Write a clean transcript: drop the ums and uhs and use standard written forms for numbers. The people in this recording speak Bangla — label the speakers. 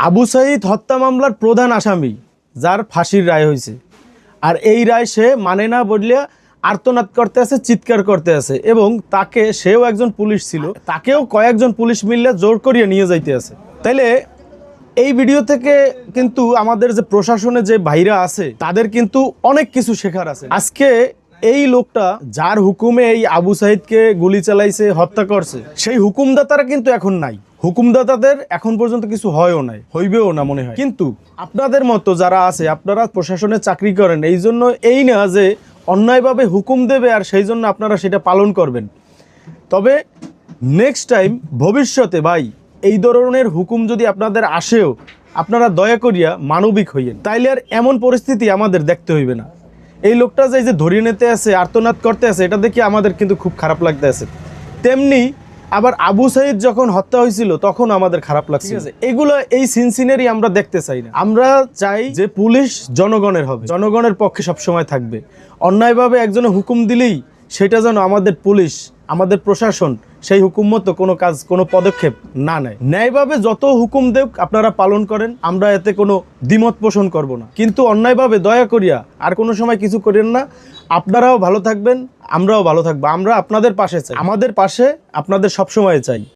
Speaker 1: আবু সাঈদ হত্যা মামলার প্রধান আসামি, যার ফাঁসির রায় হয়েছে, আর এই রায় সে মানে না বললে আর্তনাদ করতে আছে, চিৎকার করতে আছে, এবং তাকে, সেও একজন পুলিশ ছিল, তাকেও কয়েকজন পুলিশ মিললে জোর করিয়ে নিয়ে যাইতে আছে। তাইলে এই ভিডিও থেকে কিন্তু আমাদের যে প্রশাসনে যে ভাইরা আছে তাদের কিন্তু অনেক কিছু শেখার আছে। আজকে এই লোকটা যার হুকুমে এই আবু সাঈদকে গুলি চালাইছে, হত্যা করছে, সেই হুকুমদাতারা কিন্তু এখন নাই। হুকুমদাতাদের এখন পর্যন্ত কিছু হয়ও নাই, হইবেও না মনে হয়। কিন্তু আপনাদের মতো যারা আছে, আপনারা প্রশাসনে চাকরি করেন, এই জন্য এই না যে অন্যায়ভাবে হুকুম দেবে আর সেই জন্য আপনারা সেটা পালন করবেন। তবে নেক্সট টাইম, ভবিষ্যতে ভাই, এই ধরনের হুকুম যদি আপনাদের আসেও, আপনারা দয়া করিয়া মানবিক হইয়েন, তাইলে আর এমন পরিস্থিতি আমাদের দেখতে হইবে না। এই লোকটা যে ধরিয়ে নিতে আছে, আর্তনাদ করতে আছে, এটা দেখে আমাদের কিন্তু খুব খারাপ লাগতে আছে। তেমনি আবার আবু সাঈদ যখন হত্যা হয়েছিল তখন আমাদের খারাপ লাগছে। এগুলো, এই সিনসিনারি আমরা দেখতে চাই না। আমরা চাই যে পুলিশ জনগণের হবে, জনগণের পক্ষে সবসময় থাকবে। অন্যায়ভাবে একজনে হুকুম দিলেই সেটা যেন আমাদের পুলিশ, আমাদের প্রশাসন সেই হুকুম মতো কোনো কাজ, কোনো পদক্ষেপ না নেয়। ন্যায়ভাবে যত হুকুম দেব আপনারা পালন করেন, আমরা এতে কোনো দ্বিমত পোষণ করব না। কিন্তু অন্যায়ভাবে দয়া করিয়া আর কোনো সময় কিছু করেন না। আপনারাও ভালো থাকবেন, আমরাও ভালো থাকবো। আমরা আপনাদের পাশে চাই, আমাদের পাশে আপনাদের সবসময় চাই।